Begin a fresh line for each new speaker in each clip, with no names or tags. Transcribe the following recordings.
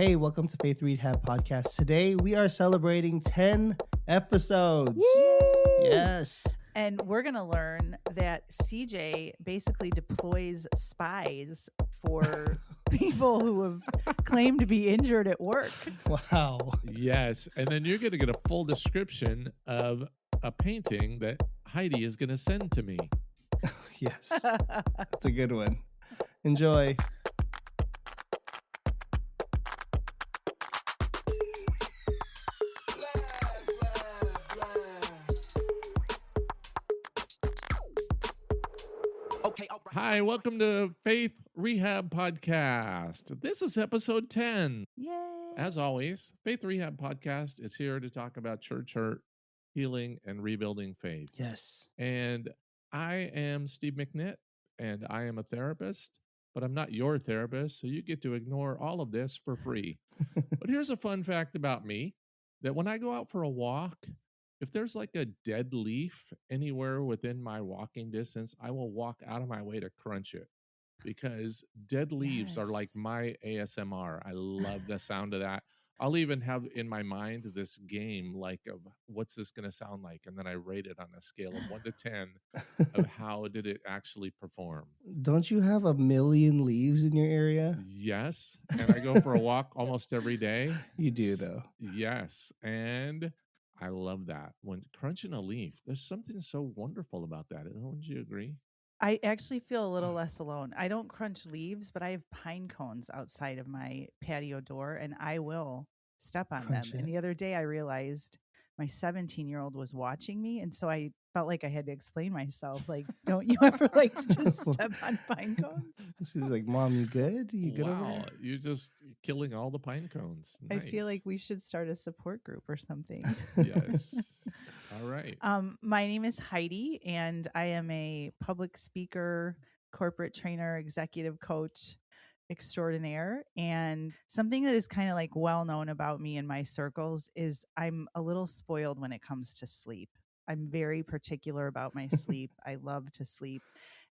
Hey, welcome to Faith Rehab Podcast. Today we are celebrating 10 episodes.
Yay!
Yes.
And we're going to learn that CJ basically deploys spies for people who have claimed to be injured at work.
Wow.
Yes. And then you're going to get a full description of a painting that Heidi is going to send to me.
Yes. That's a good one. Enjoy.
Hi, welcome to Faith Rehab Podcast. This is episode 10.
Yay.
As always, Faith Rehab Podcast is here to talk about church hurt, healing, and rebuilding faith.
Yes.
And I am Steve McNitt, and I am a therapist, but I'm not your therapist, so you get to ignore all of this for free. But here's a fun fact about me, that when I go out for a walk, if there's like a dead leaf anywhere within my walking distance, I will walk out of my way to crunch it, because dead leaves are like my ASMR. I love the sound of that. I'll even have in my mind this game like of what's this going to sound like, and then I rate it on a scale of 1 to 10 of how did it actually perform.
Don't you have a million leaves in your area?
Yes, and I go for a walk almost every day.
You do, though.
Yes, and I love that. When crunching a leaf, there's something so wonderful about that. Wouldn't you agree?
I actually feel a little less alone. I don't crunch leaves, but I have pine cones outside of my patio door, and I will step on them. And the other day I realized my 17-year-old was watching me, and so I felt like I had to explain myself. Like, don't you ever like to just step on pine cones?
She's like, Mom, you good? You good over
Wow,
there?
you're just killing all the pine cones.
I
Nice.
feel like we should start a support group or something.
Yes. All right.
My name is Heidi, and I am a public speaker, corporate trainer, executive coach extraordinaire. And something that is kind of like well known about me in my circles is I'm a little spoiled when it comes to sleep. I'm very particular about my sleep. I love to sleep.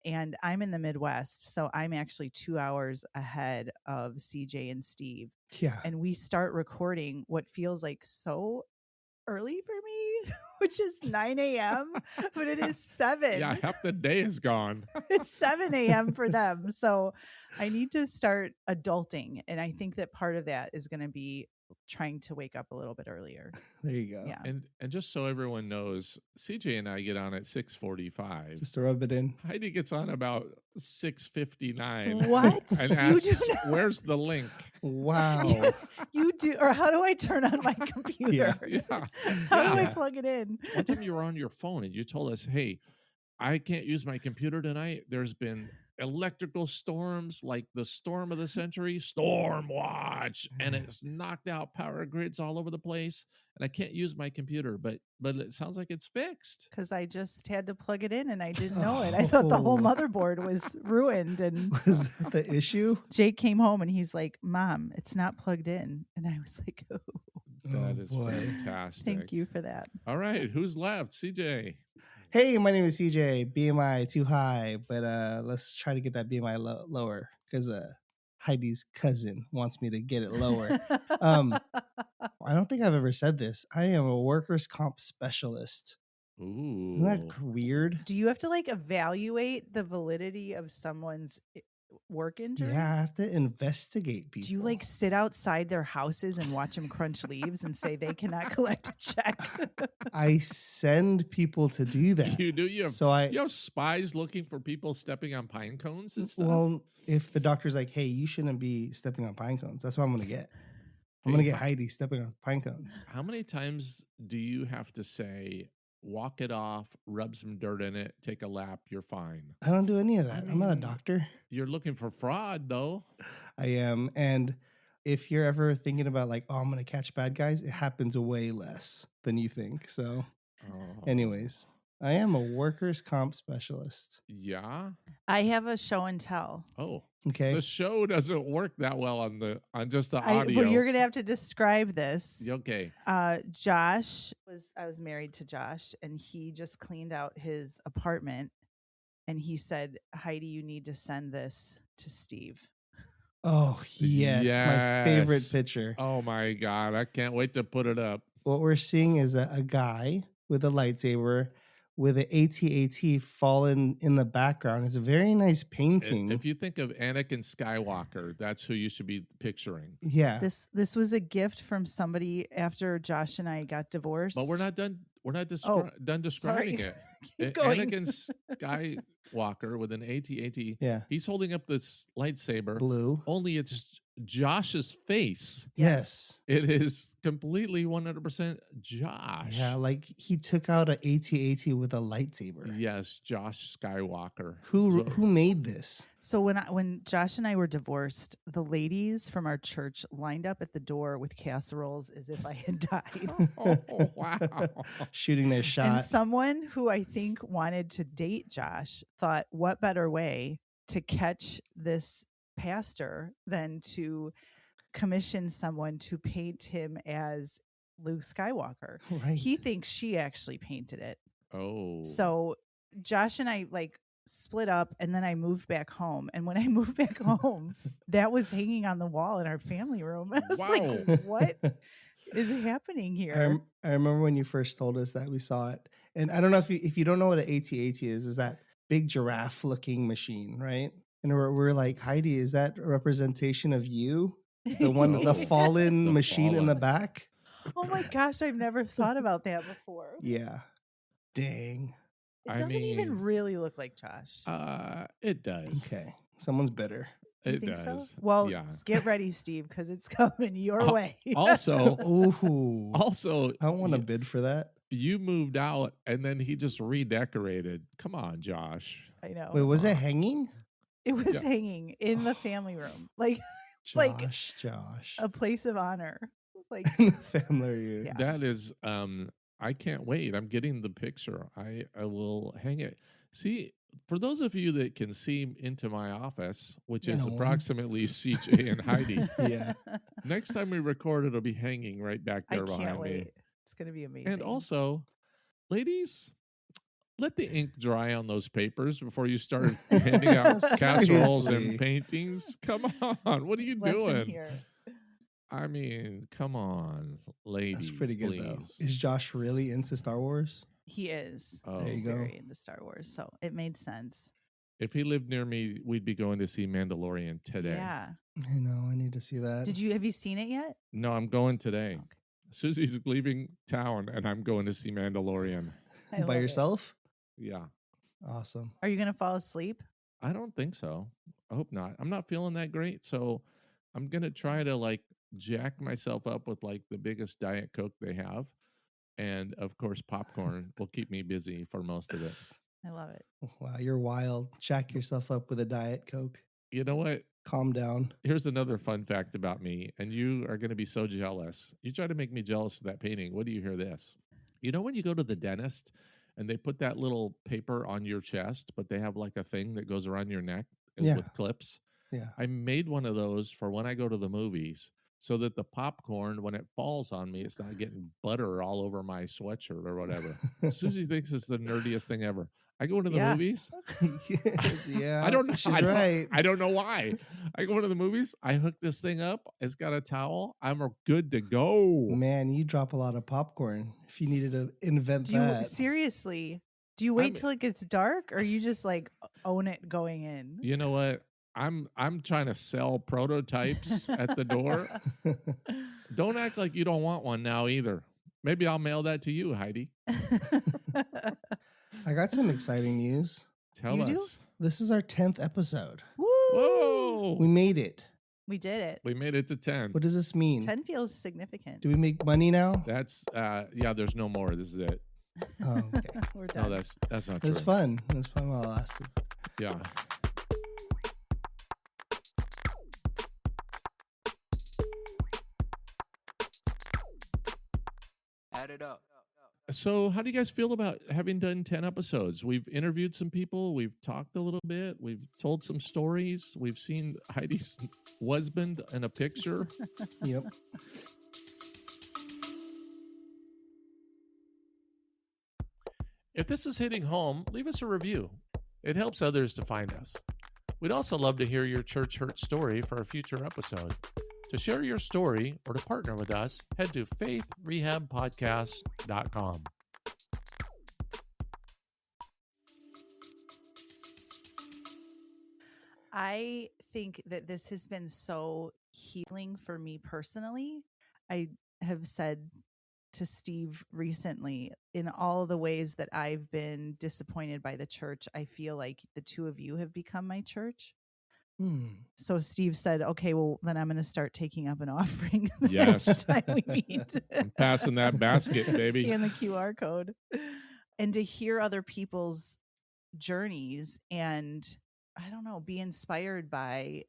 And I'm in the Midwest, so I'm actually 2 hours ahead of CJ and Steve.
Yeah.
And we start recording what feels like so early for me, which is 9 a.m., but it is 7.
Yeah, half the day is gone.
It's 7 a.m. for them. So I need to start adulting. And I think that part of that is going to be trying to wake up a little bit earlier.
There you go.
Yeah.
And just so everyone knows, CJ and I get on at 6:45.
Just to rub it in.
Heidi gets on about 6:59.
What?
And
You
asks,
do not-
where's the link?
Wow.
You do, or how do I turn on my computer?
Yeah.
How do I
Yeah.
plug it in?
One time you were on your phone and you told us, hey, I can't use my computer tonight. There's been electrical storms, like the storm of the century, storm watch, and it's knocked out power grids all over the place, and I can't use my computer, but it sounds like it's fixed.
Because I just had to plug it in and I didn't know it. I thought the whole motherboard was ruined. And
Was that the issue?
Jake came home and he's like, Mom, it's not plugged in. And I was like, oh,
That is
boy.
fantastic.
thank you for that.
All right, who's left? CJ.
Hey, my name is CJ. BMI too high, but let's try to get that BMI lower because Heidi's cousin wants me to get it lower. I don't think I've ever said this. I am a workers' comp specialist.
Ooh.
Isn't that weird?
Do you have to like evaluate the validity of someone's work injury?
Yeah, I have to investigate people.
Do you like sit outside their houses and watch them crunch leaves and say they cannot collect a check?
I send people to do that.
You do? You have spies looking for people stepping on pine cones and stuff?
Well, if the doctor's like, hey, you shouldn't be stepping on pine cones, that's what I'm going to get. I'm going to get Heidi stepping on pine cones.
How many times do you have to say, walk it off, rub some dirt in it, take a lap, you're fine?
I don't do any of that.
I
I'm not a
mean-
doctor.
You're looking for fraud, though.
I am. And if you're ever thinking about like, oh, I'm going to catch bad guys, it happens way less than you think. So anyways, I am a workers' comp specialist.
Yeah?
I have a show and tell.
Oh.
Okay.
The show doesn't work that well on just the audio.
Well, you're going to have to describe this.
Okay.
I was married to Josh, and he just cleaned out his apartment, and he said, Heidi, you need to send this to Steve.
Oh, yes. My favorite
Yes.
picture.
Oh my God. I can't wait to put it up.
What we're seeing is a guy with a lightsaber with an AT-AT fallen in the background. It's a very nice painting.
If you think of Anakin Skywalker, that's who you should be picturing.
Yeah.
This was a gift from somebody after Josh and I got divorced.
But we're not done. We're not done describing
sorry.
it.
Keep going.
Anakin Skywalker with an AT-AT.
Yeah.
He's holding up this lightsaber.
Blue.
Only it's Josh's face.
Yes.
It is completely 100% Josh.
Yeah, like he took out an AT-AT with a lightsaber.
Yes, Josh Skywalker.
Who made this?
So when Josh and I were divorced, the ladies from our church lined up at the door with casseroles as if I had died.
Oh, wow.
Shooting their
And
shot.
someone who I think wanted to date Josh thought, what better way to catch this pastor than to commission someone to paint him as Luke Skywalker.
Right.
He thinks she actually painted it.
Oh.
So Josh and I split up, and then I moved back home. And when I moved back home, that was hanging on the wall in our family room. I was
Wow.
like, what is happening here?
I remember when you first told us that we saw it. And I don't know if you don't know what an AT-AT is that big giraffe looking machine, right? And we're like, Heidi, is that a representation of you? The one, the fallen
The
machine in the
fallen.
back?
Oh my gosh, I've never thought about that before.
Yeah. Dang.
It
I
doesn't even
mean,
really look like Josh.
It does.
Okay. Someone's bitter.
You
It
think
does.
so? Well,
yeah.
get ready, Steve, because it's coming your way.
Also,
Ooh.
also,
I don't want to bid for that.
you moved out and then he just redecorated. Come on, Josh.
I know.
Wait, was it hanging?
It was
Yeah.
hanging in the family room, like
Josh.
a place of honor. Like
In the family reunion.
Yeah.
That is, I can't wait. I'm getting the picture. I will hang it. See, for those of you that can see into my office, which is
No one.
approximately CJ and Heidi,
Yeah.
next time we record, it'll be hanging right back
I
there
can't
behind
wait.
me.
It's gonna be amazing.
And also, ladies, let the ink dry on those papers before you start handing out casseroles
Seriously.
and paintings. Come on. What are you
lesson
doing?
here.
I mean, come on, ladies.
That's pretty good,
please.
though. Is Josh really into Star Wars?
He is.
Oh.
There you
He's
go.
very into Star Wars, so it made sense.
If he lived near me, we'd be going to see Mandalorian today.
Yeah.
I know. I need to see that.
Have you seen it yet?
No, I'm going today.
Okay.
Susie's leaving town, and I'm going to see Mandalorian.
I love
By
it.
yourself?
Yeah.
Awesome.
Are you gonna fall asleep?
I don't think so. I hope not. I'm not feeling that great, so I'm gonna try to jack myself up with the biggest Diet Coke they have, and of course popcorn will keep me busy for most of it.
I love it.
Wow, you're wild. Jack yourself up with a Diet Coke.
You know what?
Calm down.
Here's another fun fact about me, and you are going to be so jealous. You try to make me jealous of that painting. What do you hear this? You know when you go to the dentist and they put that little paper on your chest, but they have a thing that goes around your neck
Yeah.
with clips?
Yeah.
I made one of those for when I go to the movies so that the popcorn, when it falls on me, it's not getting butter all over my sweatshirt or whatever. Susie thinks it's the nerdiest thing ever. I go into the
Yeah.
movies.
Yeah.
I don't know.
She's
I don't,
right.
I don't know why. I go into the movies. I hook this thing up. It's got a towel. I'm good to go.
Man, you drop a lot of popcorn if you needed to invent
Do you
that.
seriously? Do you wait till it gets dark, or you just own it going in?
You know what? I'm trying to sell prototypes at the door. Don't act like you don't want one now either. Maybe I'll mail that to you, Heidi.
I got some exciting news.
Tell
You
us.
do?
This is our 10th episode.
Woo!
Whoa.
We made it.
We did it.
We made it to 10.
What does this mean?
10 feels significant.
Do we make money now?
That's yeah, there's no more. This is it.
Oh, okay.
We're
No,
done.
that's not
It was
true.
fun. It was fun while it lasted.
Yeah.
Add it up.
So, how do you guys feel about having done 10 episodes? We've interviewed some people, we've talked a little bit, we've told some stories, we've seen Heidi's husband in a picture.
Yep.
If this is hitting home, leave us a review. It helps others to find us. We'd also love to hear your church hurt story for a future episode. To share your story or to partner with us, head to faithrehabpodcast.com.
I think that this has been so healing for me personally. I have said to Steve recently, in all the ways that I've been disappointed by the church, I feel like the two of you have become my church. So Steve said, okay, well, then I'm going to start taking up an offering the next time we meet.
I'm passing that basket, baby.
Scan the QR code. And to hear other people's journeys and, I don't know, be inspired by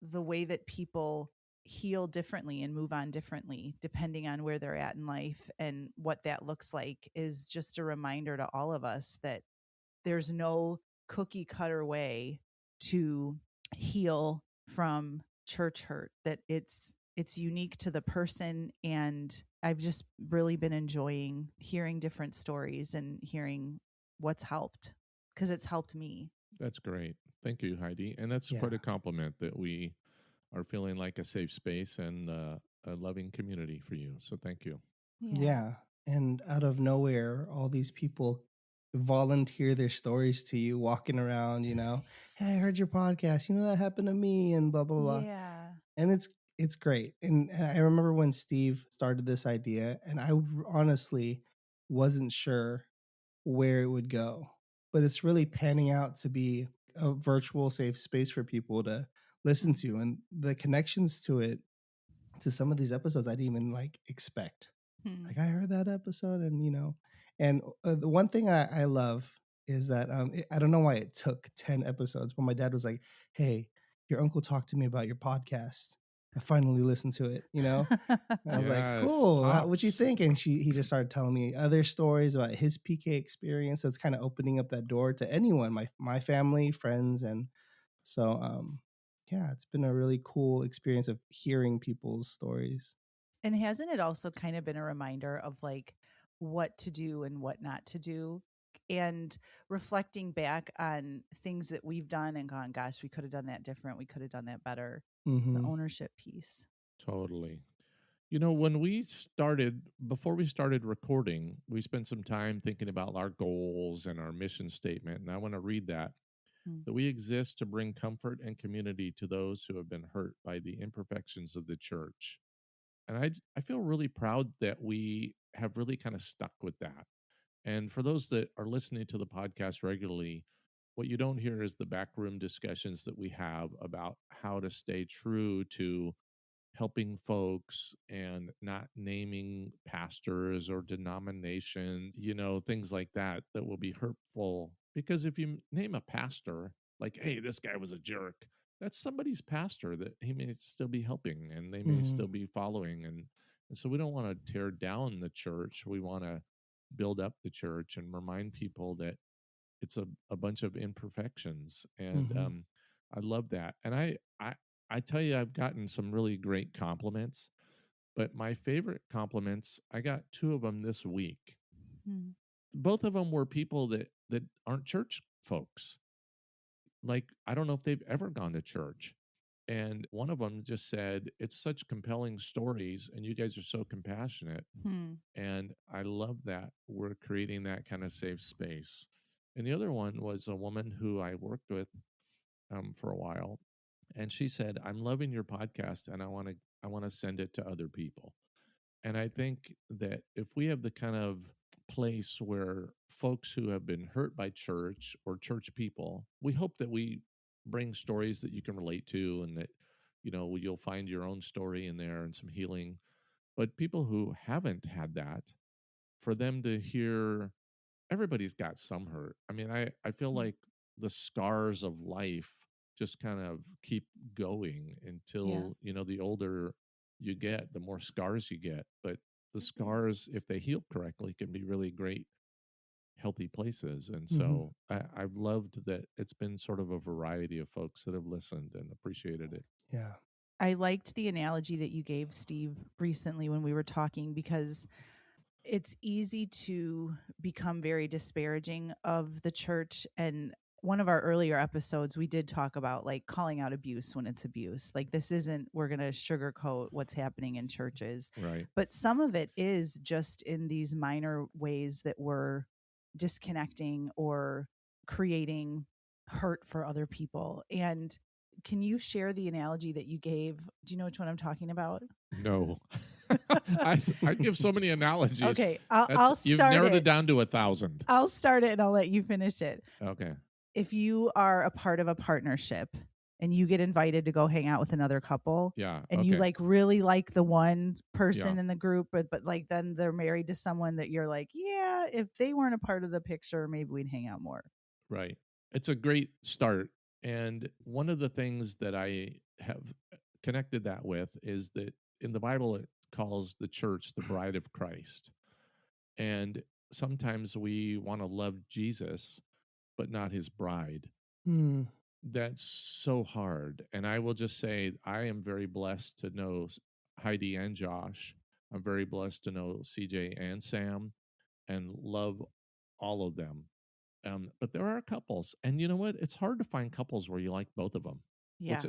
the way that people heal differently and move on differently depending on where they're at in life and what that looks like is just a reminder to all of us that there's no cookie cutter way to heal from church hurt, that it's unique to the person. And I've just really been enjoying hearing different stories and hearing what's helped, because it's helped me.
That's great. Thank you, Heidi. And that's quite a compliment that we are feeling like a safe space and a loving community for you. So thank you.
Yeah. And out of nowhere, all these people volunteer their stories to you, walking around, you know, hey, I heard your podcast, you know, that happened to me, and blah, blah, blah.
Yeah.
And it's great. And I remember when Steve started this idea, and I honestly wasn't sure where it would go, but it's really panning out to be a virtual safe space for people to listen to, and the connections to it, to some of these episodes I didn't even like expect. Like, I heard that episode, and you know, and the one thing I love is that I don't know why it took 10 episodes, but my dad was like, hey, your uncle talked to me about your podcast. I finally listened to it, you know? And I was like, cool. What'd you think? And he just started telling me other stories about his PK experience. So it's kind of opening up that door to anyone, my family, friends. And so, yeah, it's been a really cool experience of hearing people's stories.
And hasn't it also kind of been a reminder of like what to do and what not to do? And reflecting back on things that we've done and gone, gosh, we could have done that different. We could have done that better. The ownership piece.
Totally. You know, before we started recording, we spent some time thinking about our goals and our mission statement. And I want to read that we exist to bring comfort and community to those who have been hurt by the imperfections of the church. And I feel really proud that we have really kind of stuck with that. And for those that are listening to the podcast regularly, what you don't hear is the backroom discussions that we have about how to stay true to helping folks and not naming pastors or denominations, you know, things like that will be hurtful. Because if you name a pastor, like, hey, this guy was a jerk, that's somebody's pastor that he may still be helping and they may still be following. And so we don't want to tear down the church. We want to build up the church and remind people that it's a bunch of imperfections. And I love that. And I tell you, I've gotten some really great compliments, but my favorite compliments, I got 2 of them this week. Both of them were people that aren't church folks. Like, I don't know if they've ever gone to church. And one of them just said, it's such compelling stories and you guys are so compassionate. And I love that we're creating that kind of safe space. And the other one was a woman who I worked with for a while. And she said, I'm loving your podcast and I want to send it to other people. And I think that if we have the kind of place where folks who have been hurt by church or church people, we hope that we bring stories that you can relate to and that, you know, you'll find your own story in there and some healing. But people who haven't had that, for them to hear, everybody's got some hurt. I mean, I feel like the scars of life just kind of keep going until, you know, the older you get, the more scars you get. But the scars, if they heal correctly, can be really great, healthy places. And so I've loved that it's been sort of a variety of folks that have listened and appreciated it.
Yeah.
I liked the analogy that you gave, Steve, recently when we were talking, because it's easy to become very disparaging of the church. And one of our earlier episodes, we did talk about like calling out abuse when it's abuse. Like this isn't, we're going to sugarcoat what's happening in churches.
Right.
But some of it is just in these minor ways that we're disconnecting or creating hurt for other people. And can you share the analogy that you gave? Do you know which one I'm talking about?
No. I give so many analogies.
Okay, I'll start
You've narrowed it down to 1,000.
I'll start it and I'll let you finish it.
Okay.
If you are a part of a partnership and you get invited to go hang out with another couple,
Yeah.
and
okay.
you like really like the one person in the group, but like then they're married to someone that you're like, yeah, if they weren't a part of the picture, maybe we'd hang out more.
Right. It's a great start. And one of the things that I have connected that with is that in the Bible, it calls the church the bride of Christ. And sometimes we want to love Jesus, but not his bride. That's so hard. And I will just say, I am very blessed to know Heidi and Josh. I'm very blessed to know CJ and Sam and love all of them. But there are couples, and you know what? It's hard to find couples where you like both of them.
Yeah.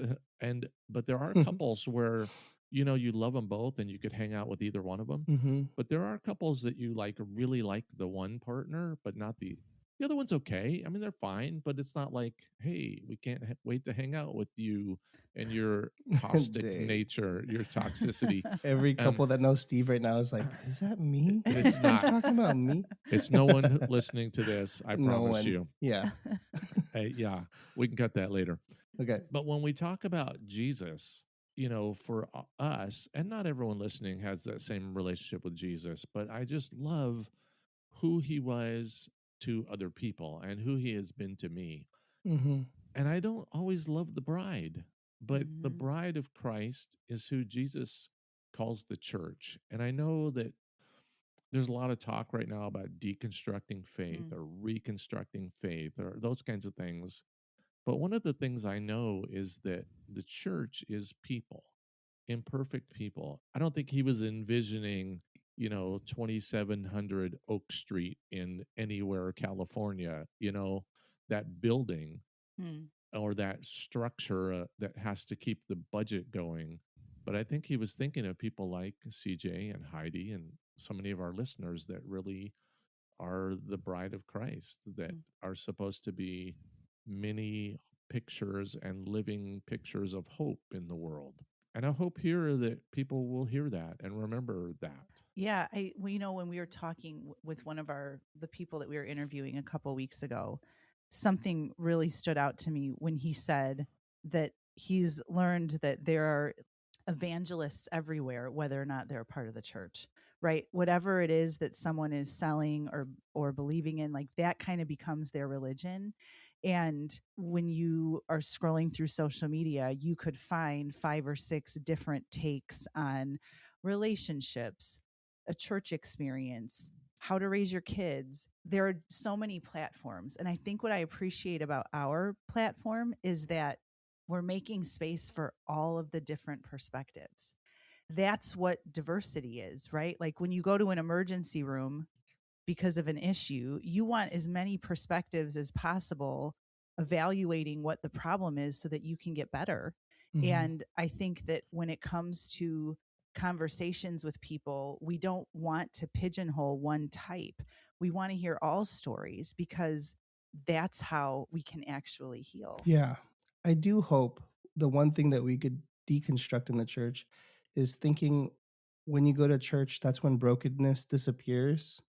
But there are couples where, you know, you love them both and you could hang out with either one of them.
Mm-hmm.
But there are couples that you really like the one partner, but not the other one's okay. I mean, they're fine, but it's not like, hey, we can't wait to hang out with you and your caustic nature, your toxicity.
Every couple that knows Steve right now is like, is that me?
It's
Is
not.
Steve talking about me?
It's no one listening to this. I promise you.
Yeah.
Yeah, we can cut that later.
Okay.
But when we talk about Jesus, you know, for us, and not everyone listening has that same relationship with Jesus, but I just love who he was to other people and who he has been to me.
Mm-hmm.
And I don't always love the bride, but the bride of Christ is who Jesus calls the church. And I know that there's a lot of talk right now about deconstructing faith or reconstructing faith or those kinds of things. But one of the things I know is that the church is people, imperfect people. I don't think he was envisioning, you know, 2700 Oak Street in anywhere, California, you know, that building or that structure that has to keep the budget going. But I think he was thinking of people like CJ and Heidi and so many of our listeners that really are the bride of Christ, that are supposed to be many pictures and living pictures of hope in the world. And I hope here that people will hear that and remember that.
Yeah, well, you know, when we were talking with one of the people that we were interviewing a couple weeks ago, something really stood out to me when he said that he's learned that there are evangelists everywhere, whether or not they're a part of the church, right? Whatever it is that someone is selling or believing in, like that kind of becomes their religion. And when you are scrolling through social media, you could find 5 or 6 different takes on relationships, a church experience, how to raise your kids. There are so many platforms. And I think what I appreciate about our platform is that we're making space for all of the different perspectives. That's what diversity is, right? Like when you go to an emergency room because of an issue, you want as many perspectives as possible, evaluating what the problem is so that you can get better. And I think that when it comes to conversations with people, we don't want to pigeonhole one type. We want to hear all stories because that's how we can actually heal.
Yeah. I do hope the one thing that we could deconstruct in the church is thinking when you go to church, that's when brokenness disappears.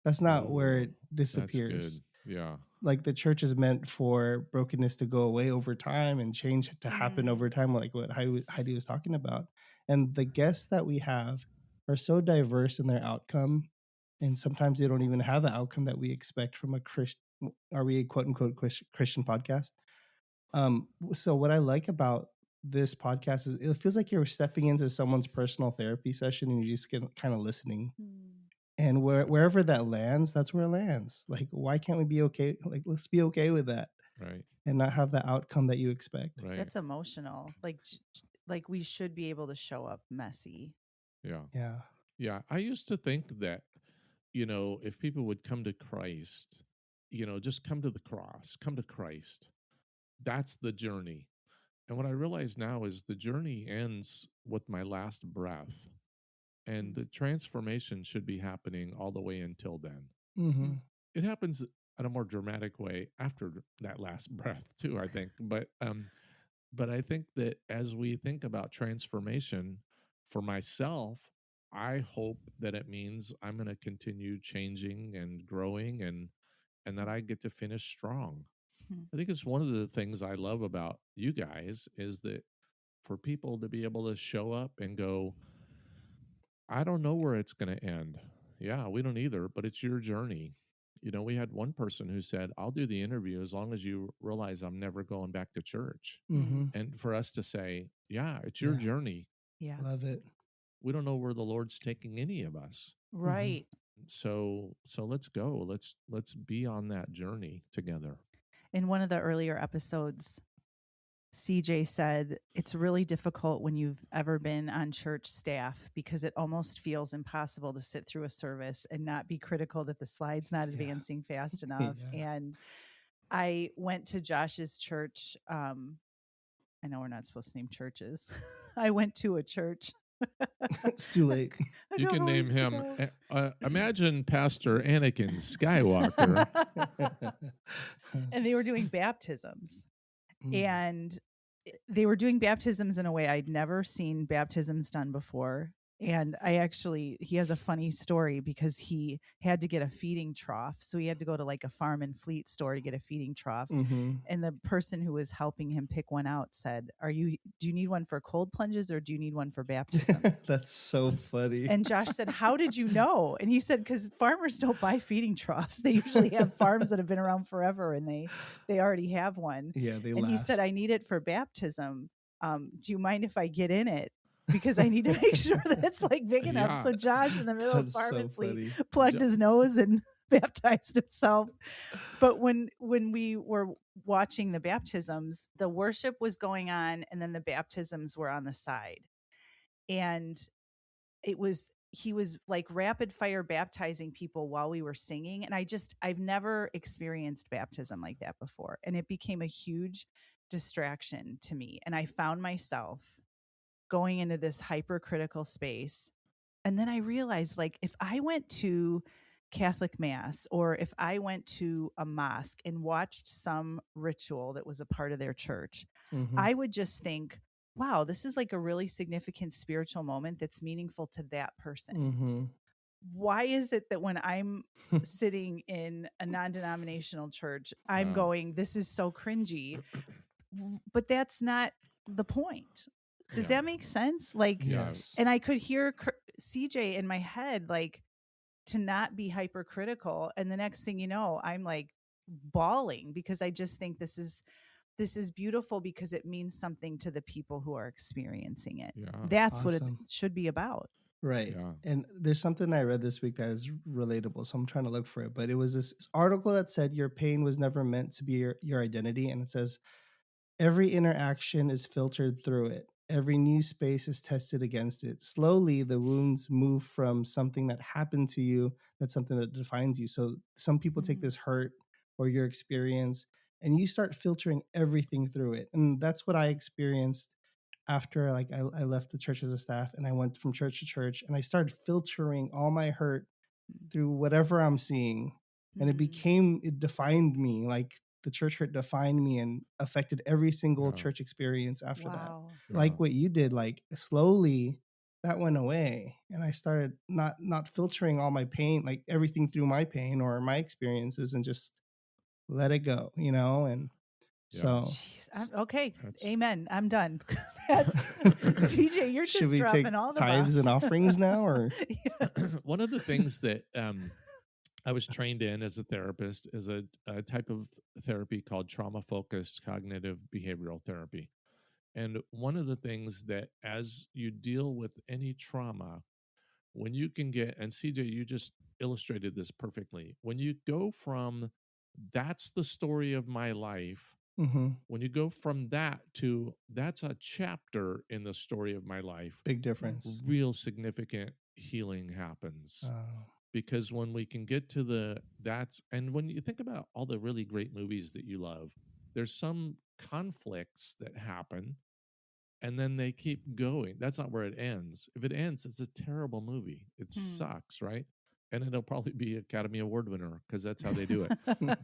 That's not where it disappears.
That's good. Yeah.
Like the church is meant for brokenness to go away over time and change to happen over time, like what Heidi was talking about. And the guests that we have are so diverse in their outcome. And sometimes they don't even have the outcome that we expect from a Christian, are we a quote unquote Christian podcast? So what I like about this podcast is it feels like you're stepping into someone's personal therapy session and you're just kind of listening. And wherever that lands, that's where it lands. Like, why can't we be okay? Like, let's be okay with that.
Right.
And not have the outcome that you expect.
Right.
That's emotional. Like we should be able to show up messy.
Yeah.
Yeah.
Yeah. I used to think that, you know, if people would come to Christ, just come to the cross, come to Christ. That's the journey. And what I realize now is the journey ends with my last breath, and the transformation should be happening all the way until then.
Mm-hmm.
It happens in a more dramatic way after that last breath too, I think. But I think that as we think about transformation for myself, I hope that it means I'm going to continue changing and growing, and that I get to finish strong. I think it's one of the things I love about you guys is that for people to be able to show up and go, I don't know where it's going to end. Yeah, we don't either, but it's your journey. We had one person who said, I'll do the interview as long as you realize I'm never going back to church.
Mm-hmm.
And for us to say, yeah, it's your journey.
Yeah.
Love it.
We don't know where the Lord's taking any of us.
Right.
So let's go. Let's be on that journey together.
In one of the earlier episodes, CJ said it's really difficult when you've ever been on church staff because it almost feels impossible to sit through a service and not be critical that the slide's not advancing fast enough. And I went to Josh's church. I know we're not supposed to name churches. I went to a church.
It's too late.
You can name him. Imagine Pastor Anakin Skywalker.
And they were doing baptisms. And they were doing baptisms in a way I'd never seen baptisms done before. And he has a funny story because he had to get a feeding trough. So he had to go to like a farm and fleet store to get a feeding trough.
Mm-hmm.
And the person who was helping him pick one out said, do you need one for cold plunges or do you need one for baptisms?
That's so funny.
And Josh said, how did you know? And he said, because farmers don't buy feeding troughs. They usually have farms that have been around forever and they already have one.
Yeah, they
and
last.
He said, I need it for baptism. Do you mind if I get in it? Because I need to make sure that it's like big enough.
Yeah.
So Josh in the middle of farm
so
and fleet
funny.
plugged his nose and baptized himself. But when we were watching the baptisms, the worship was going on and then the baptisms were on the side. And he was like rapid fire baptizing people while we were singing. And I've never experienced baptism like that before. And it became a huge distraction to me. And I found myself going into this hypercritical space. And then I realized, like, if I went to Catholic Mass or if I went to a mosque and watched some ritual that was a part of their church, I would just think, wow, this is like a really significant spiritual moment that's meaningful to that person. Why is it that when I'm sitting in a non-denominational church, I'm going, this is so cringy, but that's not the point. Does that make sense? Like,
yes.
And I could hear CJ in my head, like, to not be hypercritical. And the next thing you know, I'm like bawling because I just think this is beautiful because it means something to the people who are experiencing it. Yeah. That's what it should be about.
Right. Yeah. And there's something I read this week that is relatable. So I'm trying to look for it. But it was this article that said your pain was never meant to be your identity. And it says, every interaction is filtered through it. Every new space is tested against it. Slowly, the wounds move from something that happened to you, that's something that defines you. So some people take this hurt or your experience, and you start filtering everything through it. And that's what I experienced after I left the church as a staff, and I went from church to church, and I started filtering all my hurt through whatever I'm seeing. And it defined me. Like, the church hurt defined me and affected every single church experience after that. Like what you did, like slowly that went away. And I started not filtering all my pain, like everything through my pain or my experiences, and just let it go, And so.
Okay. Amen. I'm done. That's CJ, you're just dropping all the
tithes and offerings now, or?
Yes.
One of the things that, I was trained in as a therapist is a type of therapy called trauma-focused cognitive behavioral therapy. And one of the things that as you deal with any trauma, when you can get, and CJ, you just illustrated this perfectly, when you go from that's the story of my life, when you go from that to that's a chapter in the story of my life,
big difference.
Real significant healing happens. because when we can get to and when you think about all the really great movies that you love, there's some conflicts that happen and then they keep going. That's not where it ends. If it ends, it's a terrible movie. It sucks, right? And it'll probably be Academy Award winner because that's how they do it.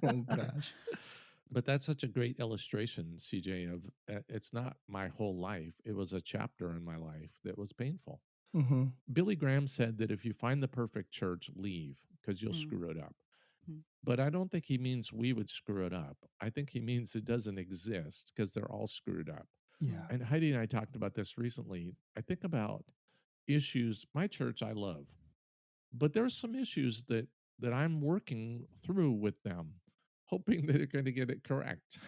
Oh, gosh.
But that's such a great illustration, CJ, of it's not my whole life. It was a chapter in my life that was painful.
Mm-hmm.
Billy Graham said that if you find the perfect church, leave because you'll screw it up. But I don't think he means we would screw it up. I think he means it doesn't exist because they're all screwed up.
Yeah.
And Heidi and I talked about this recently. I think about issues. My church I love, but there's some issues that I'm working through with them, hoping that they're going to get it correct.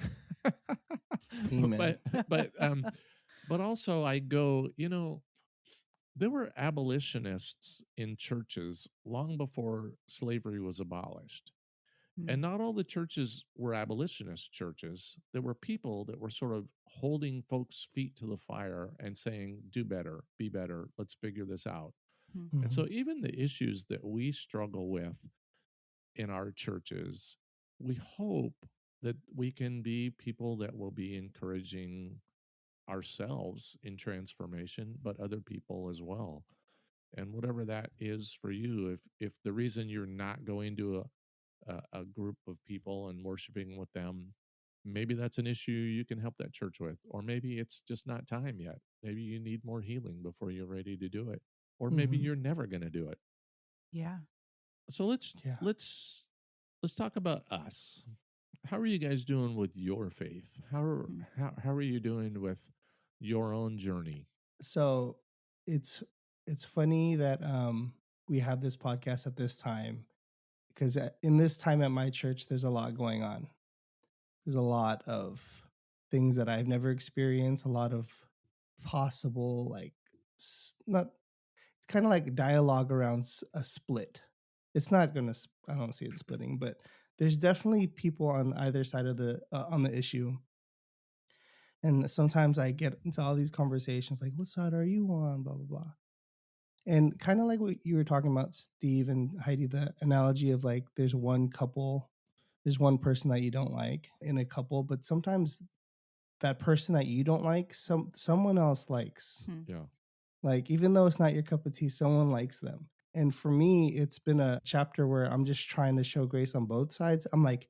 Amen.
But also I go, there were abolitionists in churches long before slavery was abolished. And not all the churches were abolitionist churches. There were people that were sort of holding folks' feet to the fire and saying, do better, be better, let's figure this out.
Mm-hmm.
And so even the issues that we struggle with in our churches, we hope that we can be people that will be encouraging ourselves in transformation, but other people as well. And whatever that is for you, if the reason you're not going to a group of people and worshiping with them, maybe that's an issue you can help that church with, or maybe it's just not time yet. Maybe you need more healing before you're ready to do it, or maybe you're never going to do it.
Yeah.
So let's talk about us. How are you guys doing with your faith? How are you doing with your own journey?
So it's funny that we have this podcast at this time, because in this time at my church, there's a lot going on. There's a lot of things that I've never experienced, a lot of possible, it's kind of like dialogue around a split. It's not going to, I don't see it splitting, but there's definitely people on either side of on the issue. And sometimes I get into all these conversations like, what side are you on, blah, blah, blah. And kind of like what you were talking about, Steve and Heidi, the analogy of like, there's one person that you don't like in a couple, but sometimes that person that you don't like, someone else likes.
Yeah.
Like, even though it's not your cup of tea, someone likes them. And for me, it's been a chapter where I'm just trying to show grace on both sides. I'm like,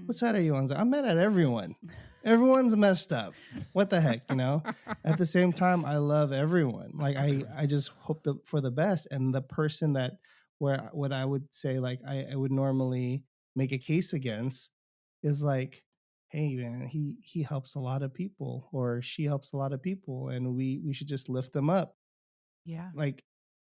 what side are you on? I'm mad at everyone. Everyone's messed up. What the heck, At the same time, I love everyone. Like, I just hope for the best. And the person that what I would say, like, I would normally make a case against is like, hey man, he helps a lot of people, or she helps a lot of people, and we should just lift them up.
Yeah.
Like,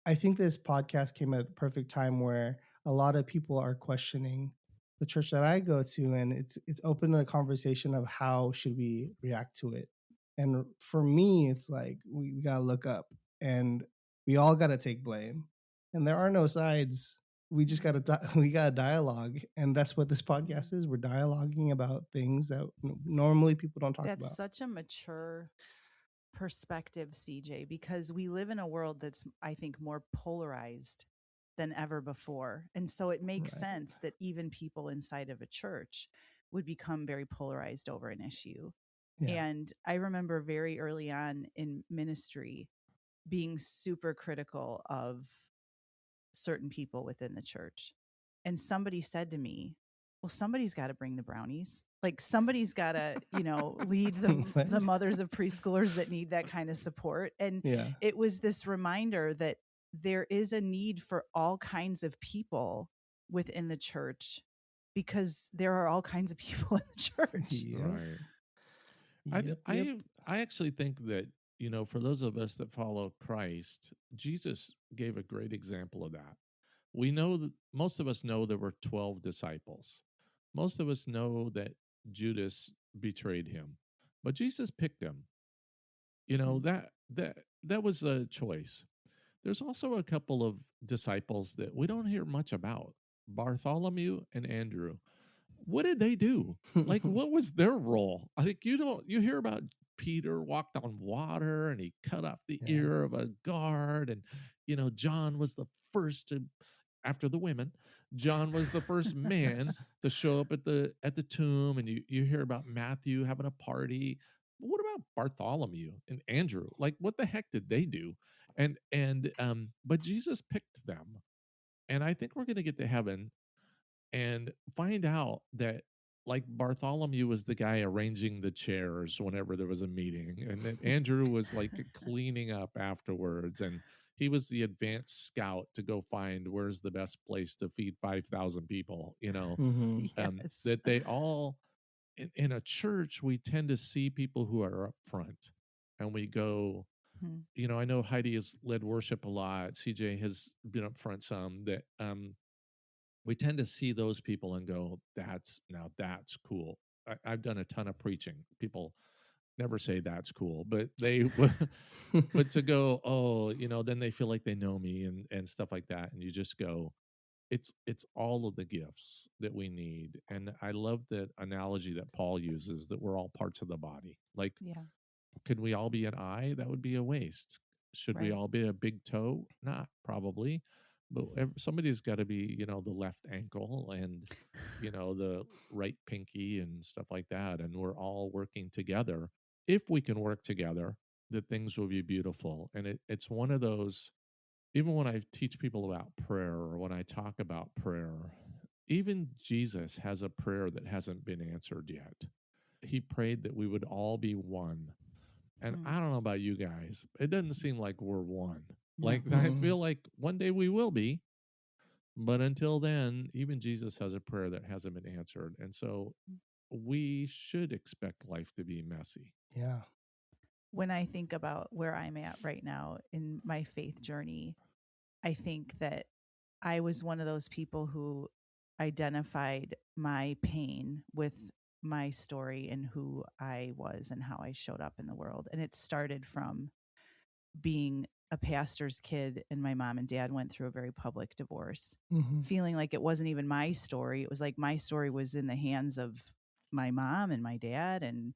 I think this podcast came at a perfect time where a lot of people are questioning the church that I go to, and it's open a conversation of how should we react to it. And for me, it's like we gotta look up, and we all gotta take blame, and there are no sides. We just gotta dialogue, and that's what this podcast is. We're dialoguing about things that normally people don't talk about.
That's such a mature perspective, CJ, because we live in a world that's, I think, more polarized than ever before. And so it makes sense that even people inside of a church would become very polarized over an issue. Yeah. And I remember very early on in ministry being super critical of certain people within the church. And somebody said to me, well, somebody's got to bring the brownies. Like, somebody's got to, lead the mothers of preschoolers that need that kind of support. And it was this reminder that there is a need for all kinds of people within the church, because there are all kinds of people in the church.
Yeah. Right. I actually think that, for those of us that follow Christ, Jesus gave a great example of that. We know that most of us know there were 12 disciples. Most of us know that Judas betrayed him, but Jesus picked him. That was a choice. There's also a couple of disciples that we don't hear much about, Bartholomew and Andrew. What did they do? Like, what was their role? I think you hear about Peter walked on water and he cut off the ear of a guard, and John was the first to after the women, John was the first man to show up at the tomb, and you hear about Matthew having a party. But what about Bartholomew and Andrew? Like, what the heck did they do? But Jesus picked them, and I think we're going to get to heaven and find out that, like, Bartholomew was the guy arranging the chairs whenever there was a meeting, and then Andrew was like cleaning up afterwards, and he was the advanced scout to go find where's the best place to feed 5,000 people,
Yes.
that they all, in a church, we tend to see people who are up front, and we go, I know Heidi has led worship a lot. CJ has been up front some, that we tend to see those people and go, that's cool. I've done a ton of preaching. People never say that's cool, but but to go, then they feel like they know me and stuff like that. And you just go, it's all of the gifts that we need. And I love that analogy that Paul uses, that we're all parts of the body. Like, could we all be an eye? That would be a waste. Should we all be a big toe? Not probably. But somebody's got to be, the left ankle and, the right pinky and stuff like that. And we're all working together. If we can work together, that things will be beautiful. And it's one of those, even when I teach people about prayer or when I talk about prayer, even Jesus has a prayer that hasn't been answered yet. He prayed that we would all be one. And I don't know about you guys, it doesn't seem like we're one. Like, I feel like one day we will be, but until then, even Jesus has a prayer that hasn't been answered. And so we should expect life to be messy.
Yeah.
When I think about where I'm at right now in my faith journey, I think that I was one of those people who identified my pain with my story and who I was and how I showed up in the world. And it started from being a pastor's kid, and my mom and dad went through a very public divorce, feeling like it wasn't even my story. It was like my story was in the hands of my mom and my dad and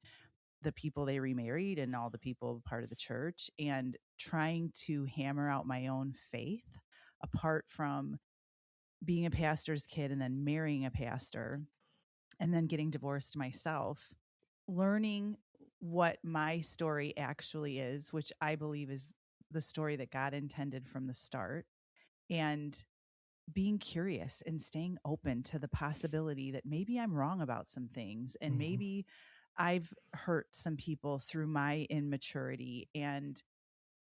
the people they remarried and all the people part of the church, and trying to hammer out my own faith apart from being a pastor's kid and then marrying a pastor and then getting divorced myself, learning what my story actually is, which I believe is the story that God intended from the start, and being curious and staying open to the possibility that maybe I'm wrong about some things, and maybe I've hurt some people through my immaturity, and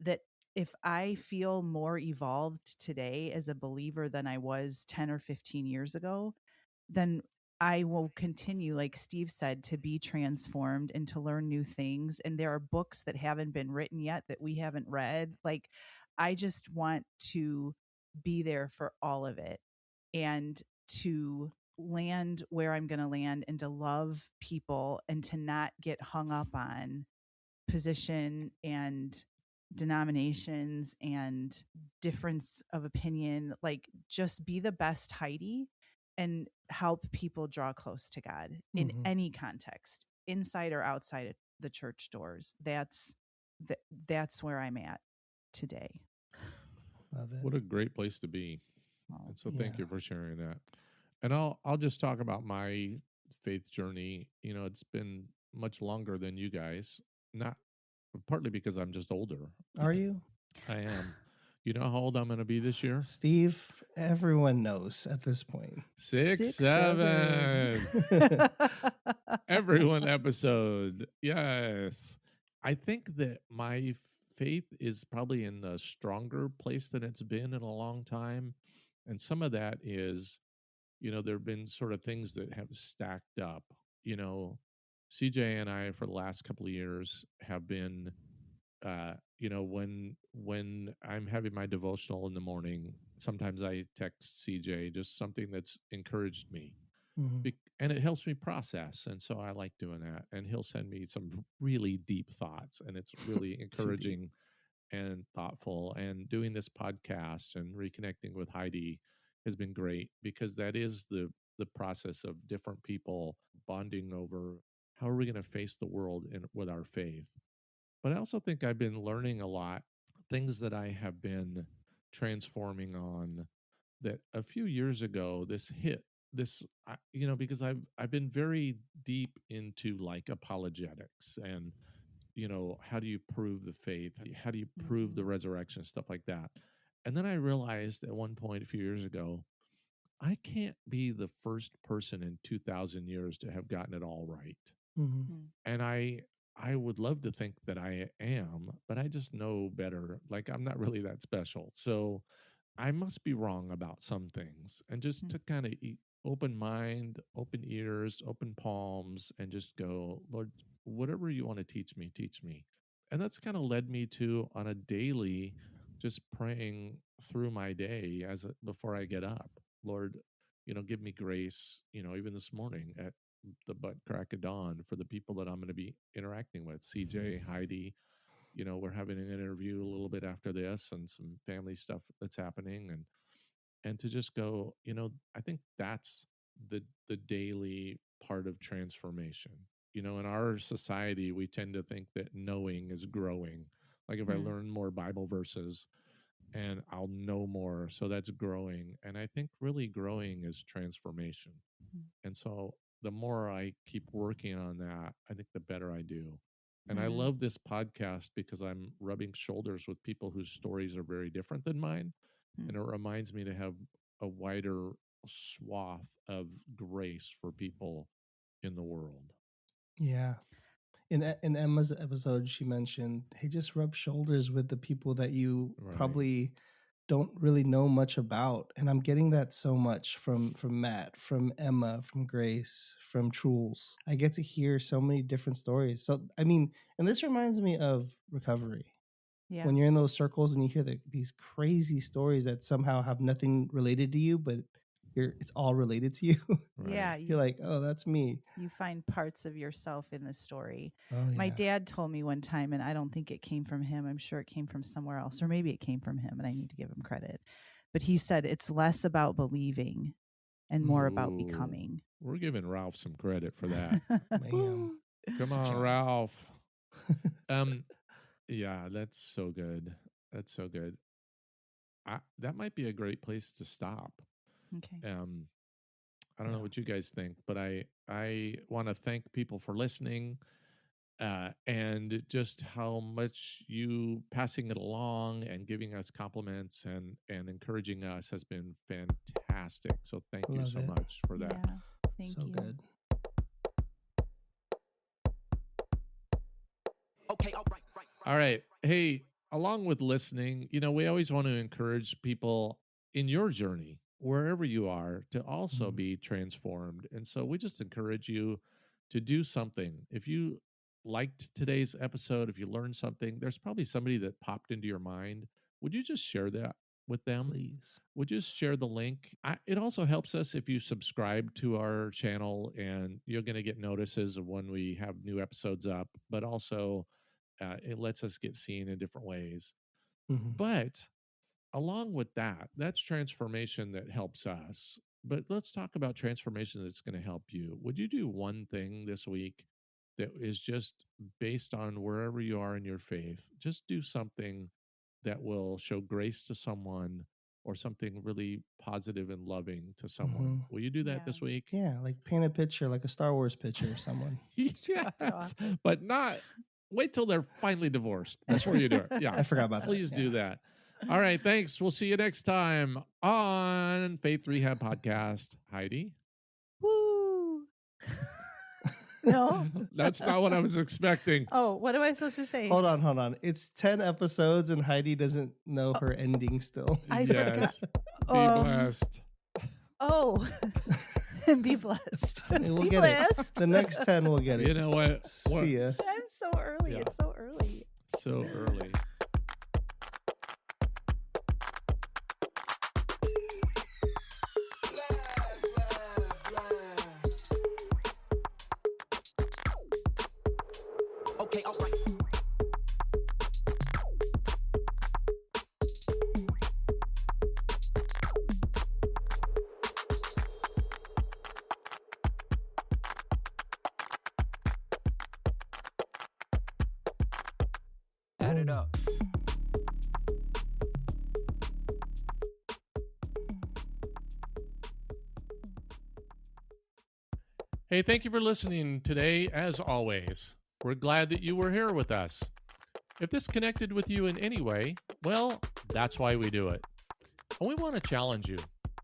that if I feel more evolved today as a believer than I was 10 or 15 years ago, then I will continue, like Steve said, to be transformed and to learn new things. And there are books that haven't been written yet that we haven't read. Like, I just want to be there for all of it and to land where I'm going to land and to love people and to not get hung up on position and denominations and difference of opinion. Like, just be the best Heidi and help people draw close to God in any context, inside or outside of the church doors. That's where I'm at today.
Love it.
What a great place to be. And so thank you for sharing that. And I'll just talk about my faith journey. It's been much longer than you guys, not partly because I'm just older.
Are you?
I am. You know how old I'm going to be this year?
Steve, everyone knows at this point.
6, 7. Everyone episode. Yes. I think that my faith is probably in a stronger place than it's been in a long time. And some of that is, there have been sort of things that have stacked up. CJ and I, for the last couple of years, have been when I'm having my devotional in the morning, sometimes I text CJ just something that's encouraged me, and it helps me process. And so I like doing that. And he'll send me some really deep thoughts, and it's really encouraging and thoughtful. And doing this podcast and reconnecting with Heidi has been great, because that is the process of different people bonding over how are we going to face the world with our faith. But I also think I've been learning a lot, things that I have been transforming on that a few years ago this hit because I've been very deep into like apologetics and how do you prove the faith, how do you prove the resurrection, stuff like that. And then I realized at one point a few years ago, I can't be the first person in 2,000 years to have gotten it all right. And I would love to think that I am, but I just know better. Like, I'm not really that special. So I must be wrong about some things. And just to kind of open mind, open ears, open palms, and just go, Lord, whatever you want to teach me, teach me. And that's kind of led me to, on a daily, just praying through my day before I get up. Lord, give me grace, even this morning at the butt crack of dawn for the people that I'm going to be interacting with. CJ, Heidi, we're having an interview a little bit after this and some family stuff that's happening, and to just go, I think that's the daily part of transformation. In our society, we tend to think that knowing is growing. Like if I learn more Bible verses and I'll know more, so that's growing. And I think really growing is transformation. And so the more I keep working on that, I think the better I do. And I love this podcast because I'm rubbing shoulders with people whose stories are very different than mine. And it reminds me to have a wider swath of grace for people in the world.
Yeah. In Emma's episode, she mentioned, hey, just rub shoulders with the people that you probably don't really know much about. And I'm getting that so much from Matt, from Emma, from Grace, from Truls. I get to hear so many different stories. So, I mean, and this reminds me of recovery. Yeah. When you're in those circles and you hear these crazy stories that somehow have nothing related to you, but it's all related to you.
Yeah.
You're like, oh, that's me.
You find parts of yourself in the story.
Oh, yeah.
My dad told me one time, and I don't think it came from him. I'm sure it came from somewhere else, or maybe it came from him, and I need to give him credit. But he said it's less about believing and more about becoming.
We're giving Ralph some credit for that. Come on, Ralph. Yeah, that's so good. That's so good. That might be a great place to stop.
Okay.
I don't know what you guys think, but I want to thank people for listening, and just how much you passing it along and giving us compliments and encouraging us has been fantastic. So thank you so much for that.
Yeah, thank you.
Good.
Okay,
All right. Hey, along with listening, we always want to encourage people in your journey, wherever you are, to also be transformed. And so we just encourage you to do something. If you liked today's episode, if you learned something, there's probably somebody that popped into your mind. Would you just share that with them?
Please.
Would you share the link? It also helps us if you subscribe to our channel, and you're going to get notices of when we have new episodes up, but also it lets us get seen in different ways. But along with that, that's transformation that helps us. But let's talk about transformation that's going to help you. Would you do one thing this week that is just based on wherever you are in your faith? Just do something that will show grace to someone or something really positive and loving to someone. Will you do that this week?
Yeah, like paint a picture, like a Star Wars picture of someone.
Yes, but not... Wait till they're finally divorced. That's where you do it. Yeah,
I forgot about that.
Please do that. All right, thanks. We'll see you next time on Faith Rehab Podcast. Heidi?
Woo! No?
That's not what I was expecting.
Oh, what am I supposed to say?
Hold on. It's 10 episodes and Heidi doesn't know her ending still.
I forgot.
Be blessed.
Oh. And be blessed.
We'll get it. The next 10 we'll get it.
You know what?
See ya.
I'm so early. Yeah. It's so early.
So early.
Okay, all right. Add it up.
Hey, thank you for listening today, as always. We're glad that you were here with us. If this connected with you in any way, well, that's why we do it. And we want to challenge you.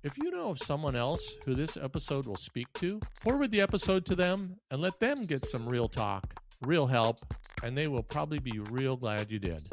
If you know of someone else who this episode will speak to, forward the episode to them and let them get some real talk, real help, and they will probably be real glad you did.